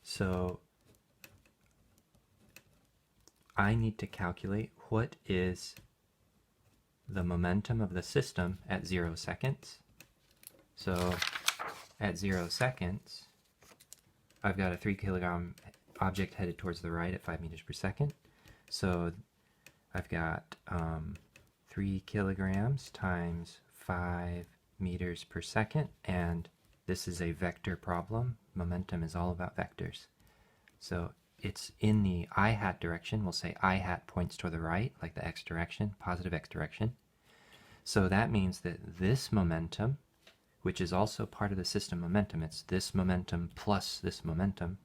So I need to calculate what is the momentum of the system at 0 seconds. So at 0 seconds, I've got a 3 kilogram object headed towards the right at 5 meters per second. So I've got 3 kilograms times 5 meters per second, and this is a vector problem. Momentum is all about vectors. So it's in the I hat direction. We'll say I hat points toward the right, like the x direction, positive x direction. So that means that this momentum, which is also part of the system momentum, it's this momentum plus this momentum,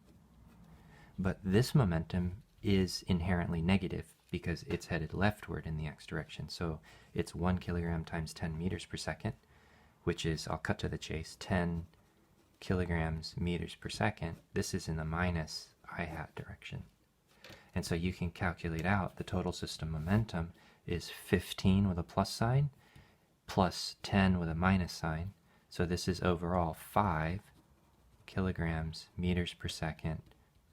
but this momentum is inherently negative because it's headed leftward in the x direction. So it's 1 kilogram times 10 meters per second, which is, I'll cut to the chase, 10 kilograms meters per second. This is in the minus I hat direction. And so you can calculate out the total system momentum is 15 with a plus sign plus 10 with a minus sign. So this is overall 5 kilograms meters per second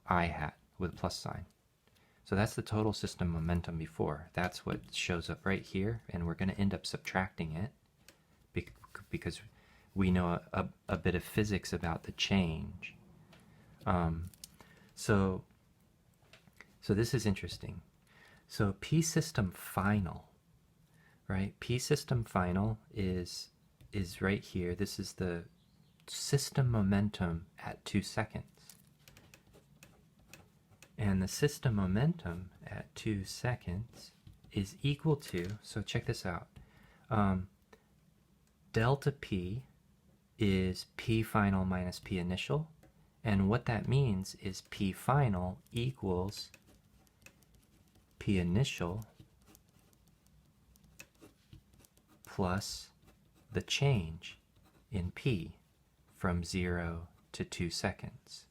I hat with a plus sign. So that's the total system momentum before. That's what shows up right here, and we're going to end up subtracting it because we know a bit of physics about the change. So this is interesting. So P system final, right? P system final is right here. This is the system momentum at 2 seconds. And the system momentum at 2 seconds is equal to, so check this out, delta P is P final minus P initial, and what that means is P final equals P initial plus the change in P from 0 to 2 seconds,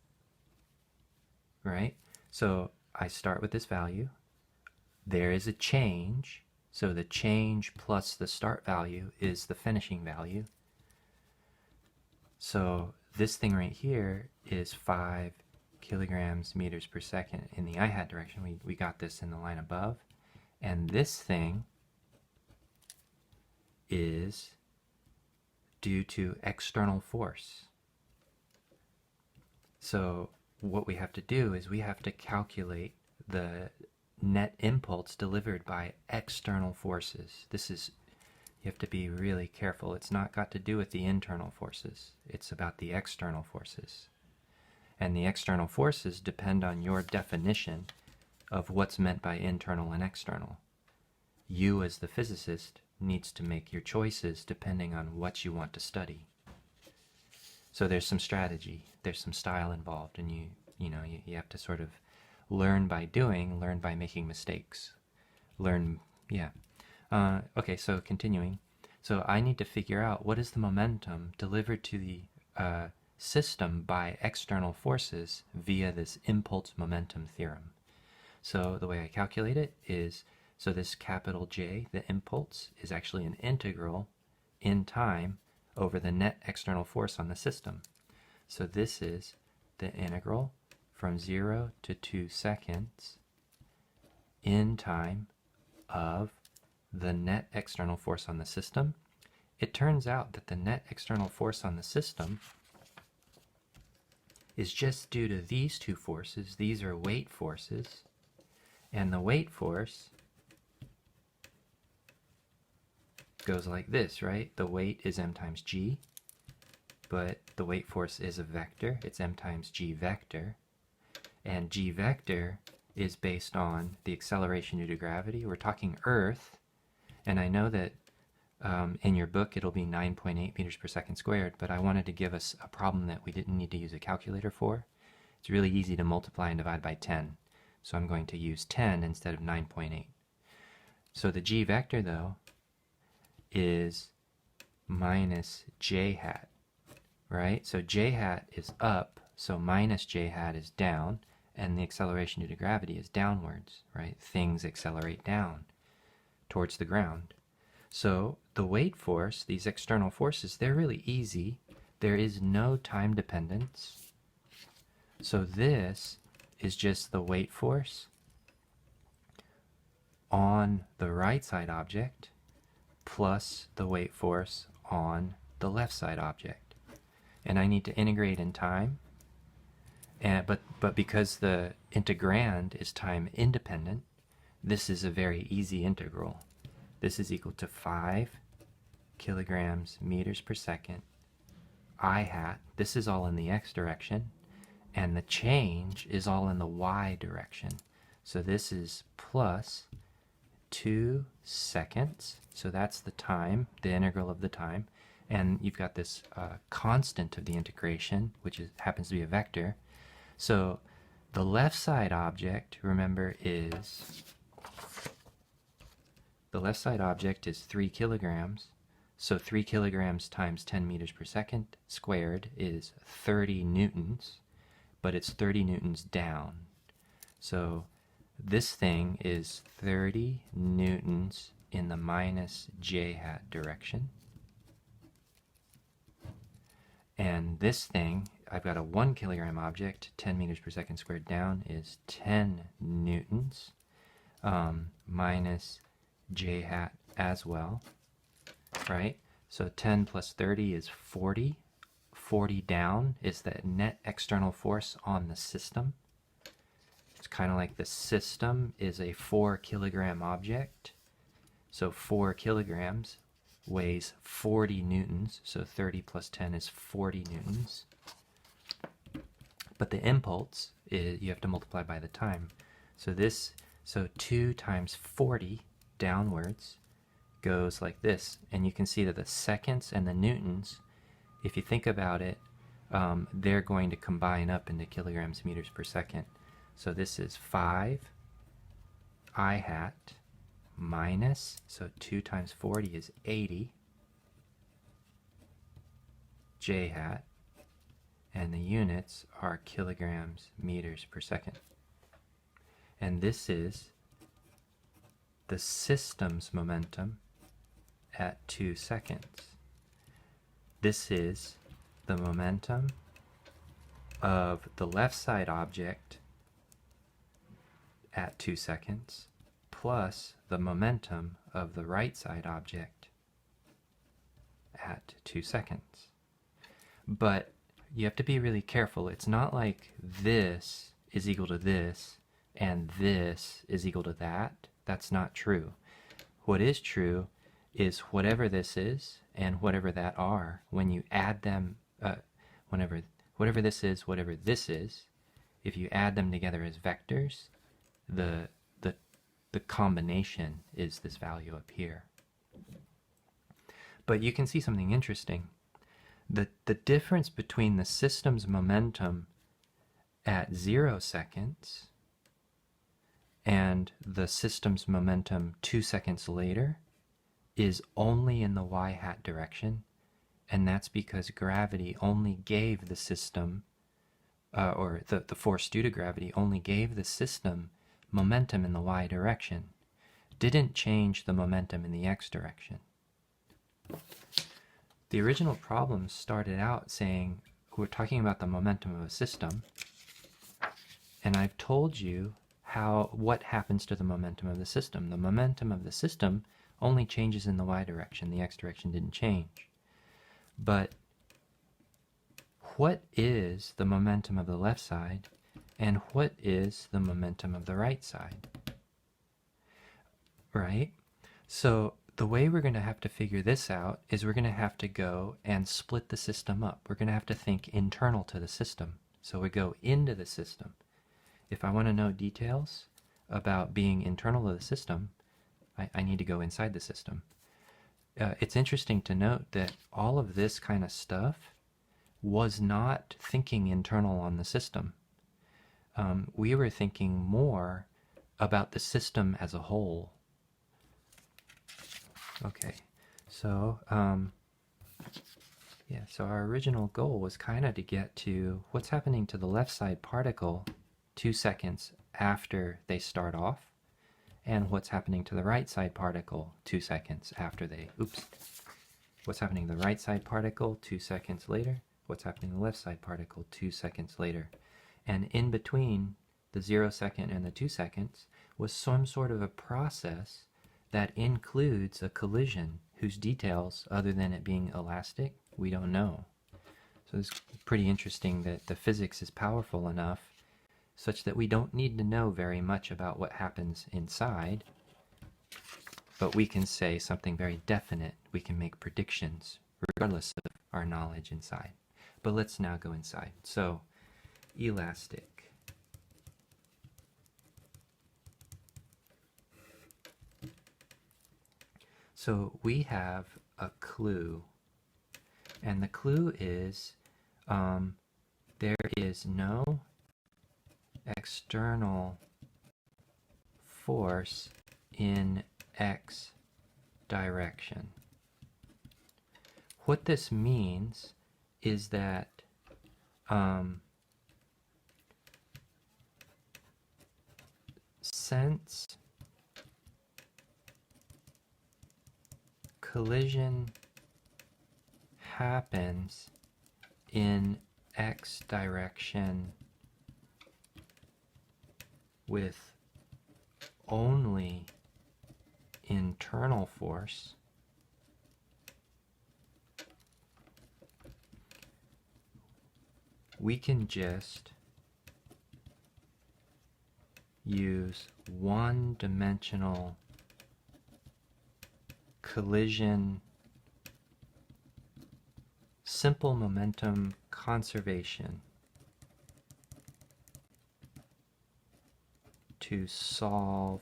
right? So I start with this value. There is a change, so the change plus the start value is the finishing value. So this thing right here is 5 kilograms meters per second in the I hat direction. We got this in the line above. And this thing is due to external force. So what we have to do is we have to calculate the net impulse delivered by external forces. This is, you have to be really careful. It's not got to do with the internal forces. It's about the external forces. And the external forces depend on your definition of what's meant by internal and external. You, as the physicist, needs to make your choices depending on what you want to study. So there's some strategy, there's some style involved, and you have to sort of learn by doing, learn by making mistakes. Okay, so continuing. So I need to figure out what is the momentum delivered to the system by external forces via this impulse momentum theorem. So the way I calculate it is, so this capital J, the impulse, is actually an integral in time over the net external force on the system. So this is the integral from 0 to 2 seconds in time of the net external force on the system. It turns out that the net external force on the system is just due to these two forces. These are weight forces, and the weight force goes like this, right? The weight is m times g, but the weight force is a vector. It's m times g vector, and g vector is based on the acceleration due to gravity. We're talking Earth, and I know that in your book it'll be 9.8 meters per second squared, but I wanted to give us a problem that we didn't need to use a calculator for. It's really easy to multiply and divide by 10, so I'm going to use 10 instead of 9.8. So the g vector, though, is minus j hat, right? So j hat is up, so minus j hat is down, and the acceleration due to gravity is downwards, right? Things accelerate down towards the ground. So the weight force, these external forces, they're really easy. There is no time dependence. So this is just the weight force on the right side object plus the weight force on the left side object. And I need to integrate in time. But because the integrand is time independent, this is a very easy integral. This is equal to 5 kilograms meters per second I hat. This is all in the x direction, and the change is all in the y direction. So this is plus 2 seconds. So that's the time, the integral of the time. And you've got this constant of the integration, which happens to be a vector. So the left side object, remember, is 3 kilograms. So 3 kilograms times 10 meters per second squared is 30 newtons, but it's 30 newtons down. So this thing is 30 newtons in the minus j hat direction. And this thing, I've got a 1 kilogram object, 10 meters per second squared down is 10 newtons minus j hat as well, right? So 10 plus 30 is 40. 40 down is the net external force on the system. It's kind of like the system is a 4 kilogram object. So 4 kilograms weighs 40 newtons. So 30 plus 10 is 40 newtons. But the impulse, you have to multiply by the time. So 2 times 40 downwards goes like this. And you can see that the seconds and the newtons, if you think about it, they're going to combine up into kilograms meters per second. So this is 5 I hat minus, so 2 times 40 is 80 j hat, and the units are kilograms meters per second. And this is the system's momentum at 2 seconds. This is the momentum of the left side object at 2 seconds plus the momentum of the right side object at 2 seconds. But you have to be really careful. It's not like this is equal to this and this is equal to that. That's not true. What is true is whatever this is and whatever that are, when you add them, whatever this is, whatever this is, if you add them together as vectors, the combination is this value up here. But you can see something interesting. The difference between the system's momentum at 0 seconds and the system's momentum 2 seconds later is only in the y hat direction, and that's because gravity only gave the system, or the force due to gravity only gave the system momentum in the y direction, didn't change the momentum in the x direction. The original problem started out saying we're talking about the momentum of a system, and I've told you what happens to the momentum of the system. The momentum of the system only changes in the y direction. The x direction didn't change. But what is the momentum of the left side, and what is the momentum of the right side? Right? So the way we're going to have to figure this out is we're going to have to go and split the system up. We're going to have to think internal to the system. So we go into the system. If I want to know details about being internal to the system, I need to go inside the system. It's interesting to note that all of this kind of stuff was not thinking internal on the system. We were thinking more about the system as a whole. Okay, so so our original goal was kind of to get to what's happening to the left side particle 2 seconds after they start off, and what's happening to the right side particle 2 seconds after they, what's happening to the right side particle 2 seconds later, what's happening to the left side particle 2 seconds later. And in between the 0 second and the 2 seconds was some sort of a process that includes a collision whose details, other than it being elastic, we don't know. So it's pretty interesting that the physics is powerful enough such that we don't need to know very much about what happens inside, but we can say something very definite. We can make predictions regardless of our knowledge inside. But let's now go inside. So, elastic. So we have a clue, and the clue is there is no external force in x direction. What this means is that since collision happens in x direction with only internal force, we can just use one-dimensional collision simple momentum conservation to solve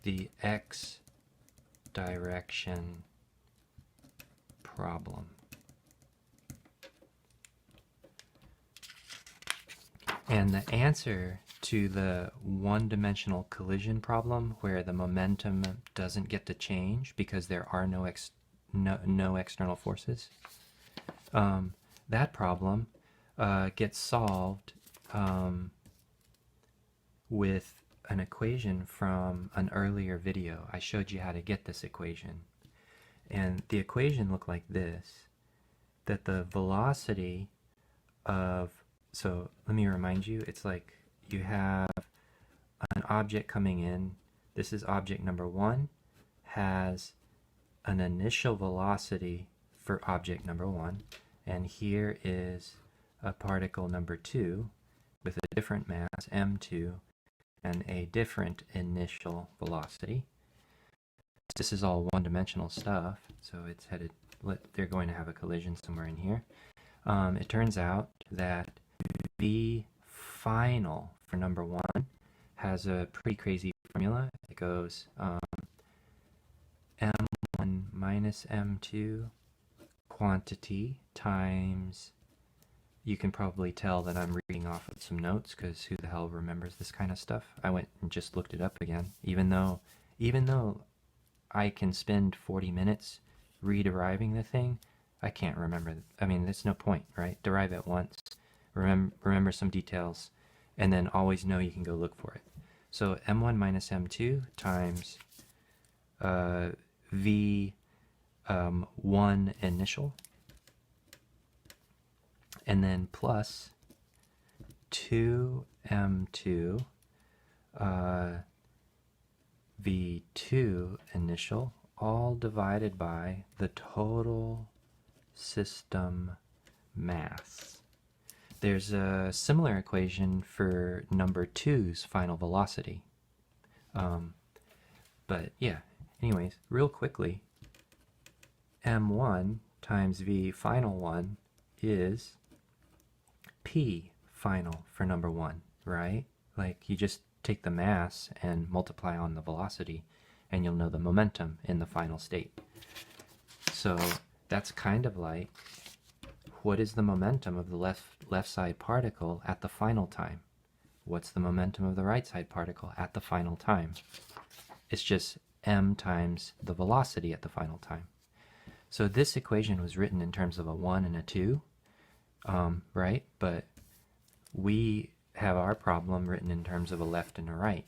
the x direction problem. And the answer to the one-dimensional collision problem, where the momentum doesn't get to change because there are no external forces, that problem gets solved with an equation from an earlier video. I showed you how to get this equation. And the equation looked like this, that the velocity of, so let me remind you, it's like you have an object coming in. This is object number 1, has an initial velocity for object number 1, and here is a particle number 2 with a different mass, m2, and a different initial velocity. This is all one-dimensional stuff, so it's headed, they're going to have a collision somewhere in here. It turns out that V final for number 1 has a pretty crazy formula. It goes m1 minus m2 quantity times, you can probably tell that I'm reading off of some notes because who the hell remembers this kind of stuff? I went and just looked it up again, even though I can spend 40 minutes re-deriving the thing, I can't remember. I mean, there's no point, right? Derive it once, remember some details, and then always know you can go look for it. So m1 minus m2 times v1 initial, and then plus 2m2 v2 initial, all divided by the total system mass. There's a similar equation for number 2's final velocity. But yeah, anyways, real quickly, m1 times v final 1 is p final for number 1, right? Like, you just take the mass and multiply on the velocity, and you'll know the momentum in the final state. So that's kind of like, what is the momentum of the left side particle at the final time? What's the momentum of the right side particle at the final time? It's just m times the velocity at the final time. So this equation was written in terms of a 1 and a 2, right? But we have our problem written in terms of a left and a right.